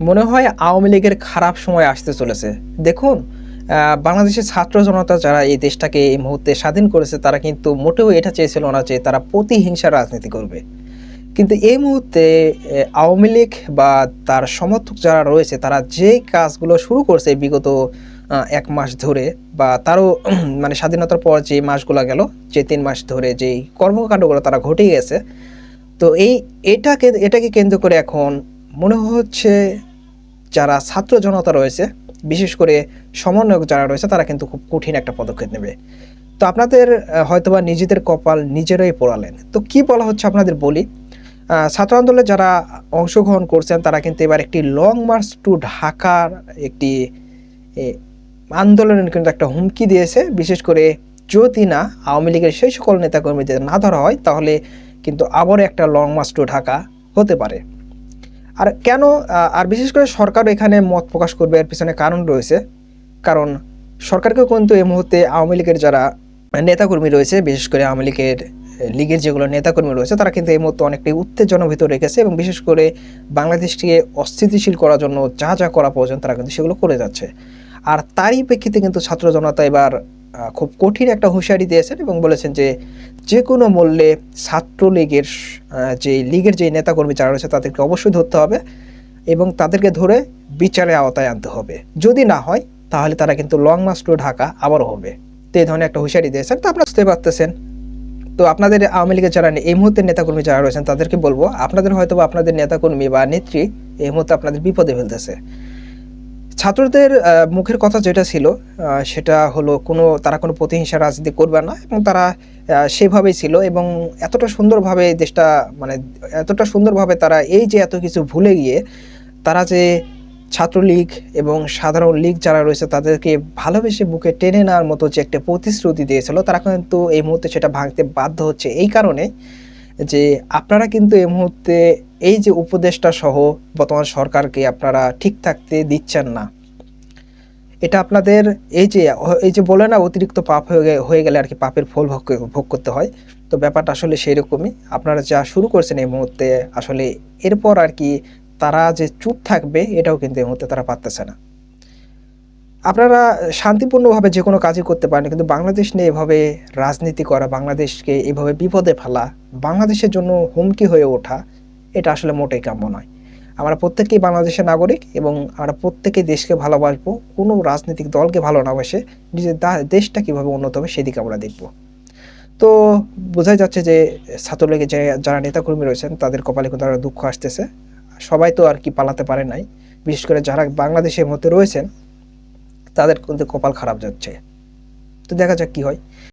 মনে হয় আওয়ামী লীগের খারাপ সময় আসতে চলেছে। দেখুন, বাংলাদেশের ছাত্র জনতা যারা এই দেশটাকে এই মুহূর্তে স্বাধীন করেছে তারা কিন্তু মোটেও এটা চেয়েছিল না যে তারা প্রতিহিংসার রাজনীতি করবে। কিন্তু এই মুহূর্তে আওয়ামী লীগ বা তার সমর্থক যারা রয়েছে তারা যেই কাজগুলো শুরু করছে বিগত ১ মাস ধরে বা তারও মানে স্বাধীনতার পর যে মাসগুলা গেল, যে ৩ মাস ধরে যেই কর্মকাণ্ডগুলো তারা ঘটিয়ে গেছে। তো এটাকে কেন্দ্র করে এখন মনে হচ্ছে যারা ছাত্র জনতা রয়েছে, বিশেষ করে সমন্বয়ক যারা রয়েছে তারা কিন্তু খুব কঠিন একটা পদক্ষেপ নেবে। তো আপনাদের হয়তোবা নিজেদের কপাল নিজেরাই পোড়ালেন। তো কি বলা হচ্ছে আপনাদের বলি। ছাত্র আন্দোলনে যারা অংশগ্রহণ করছেন তারা কিন্তু এবার একটি লং মার্চ টু ঢাকার একটি এ আন্দোলনের কিন্তু একটা হুমকি দিয়েছে। বিশেষ করে যদি না আওয়ামী লীগের সেই সকল নেতাকর্মীদের না ধরা হয় তাহলে কিন্তু আবারও একটা লং মার্চ টু ঢাকা হতে পারে। আর কেন আর বিশেষ করে সরকারও এখানে মত প্রকাশ করবে এর পিছনে কারণ রয়েছে। কারণ সরকারকেও কিন্তু এই মুহূর্তে আওয়ামী লীগের যারা নেতাকর্মী রয়েছে, বিশেষ করে আওয়ামী লীগের যেগুলো নেতাকর্মী রয়েছে তারা কিন্তু এই মুহূর্তে অনেকটাই উত্তেজনার ভিতর রেখেছে এবং বিশেষ করে বাংলাদেশকে অস্থিতিশীল করার জন্য যা যা করা প্রয়োজন তারা কিন্তু সেগুলো করে যাচ্ছে। আর তারই প্রেক্ষিতে কিন্তু ছাত্র জনতা এবার খুব কঠিন একটা হুঁশিয়ারি দিয়েছেন এবং বলেছেন যে যে কোনো মূল্যে ছাত্রলীগের যে লীগের যে নেতাকর্মী যারা রয়েছে তাদেরকে অবশ্যই ধরতে হবে এবং তাদেরকে ধরে বিচারের আওতায় আনতে হবে। যদি না হয় তাহলে তারা কিন্তু লং মার্চ টু ঢাকা আবারও হবে। তো এই ধরনের একটা হুঁশিয়ারি দিয়েছেন। তো আপনারা বুঝতে পারতেছেন। তো আপনাদের আওয়ামী লীগের যারা এই মুহূর্তের নেতাকর্মী যারা রয়েছেন তাদেরকে বলবো আপনাদের হয়তো আপনাদের নেতাকর্মী বা নেত্রী এই মুহূর্তে আপনাদের বিপদে ফেলতেছে। ছাত্রদের মুখের কথা যেটা ছিল সেটা হলো তারা কোনো প্রতিহিংসা রাজনীতি করবে না এবং তারা সেভাবেই ছিল এবং এতটা সুন্দরভাবে দেশটা মানে এতটা সুন্দরভাবে তারা এই যে এত কিছু ভুলে গিয়ে তারা যে ছাত্রলীগ এবং সাধারণ লীগ যারা রয়েছে তাদেরকে ভালোবেসে বুকে টেনে নেওয়ার মতো যে একটা প্রতিশ্রুতি দিয়েছিল তারা কিন্তু এই মুহূর্তে সেটা ভাঙতে বাধ্য হচ্ছে এই কারণে যে আপনারা কিন্তু এই মুহূর্তে এই যে উপদেষ্টা সহ বর্তমান সরকারকে আপনারা ঠিক থাকতে দিচ্ছেন না। এটা আপনাদের এই যে বলে না অতিরিক্ত পাপ হয়ে গেলে আর কি পাপের ফল ভোগ করতে হয়। তো ব্যাপারটা আসলে সেইরকমই। আপনারা যা শুরু করছেন এই মুহূর্তে আসলে এরপর আর কি তারা যে চুপ থাকবে এটাও কিন্তু এই মুহূর্তে তারা পারতেছে না। আপনারা শান্তিপূর্ণভাবে যেকোনো কাজই করতে পারেন কিন্তু বাংলাদেশ নিয়ে এভাবে রাজনীতি করা, বাংলাদেশকে এভাবে বিপদে ফেলা, বাংলাদেশের জন্য হুমকি হয়ে ওঠা এটা আসলে মোটেই কাম্য নয়। আমরা প্রত্যেকেই বাংলাদেশের নাগরিক এবং আমরা প্রত্যেকেই দেশকে ভালোবাসবো। কোনো রাজনৈতিক দলকে ভালো না বাসে নিজের দেশটা কীভাবে উন্নত হবে সেদিকে আমরা দেখব। তো বোঝাই যাচ্ছে যে ছাত্রলীগের যারা নেতাকর্মী রয়েছেন তাদের কপালে কিন্তু আরও দুঃখ আসতেছে। সবাই তো আর কি পালাতে পারে নাই। বিশেষ করে যারা বাংলাদেশের মধ্যে রয়েছেন তাদের কিন্তু কপাল খারাপ যাচ্ছে। তো দেখা যাক কি হয়।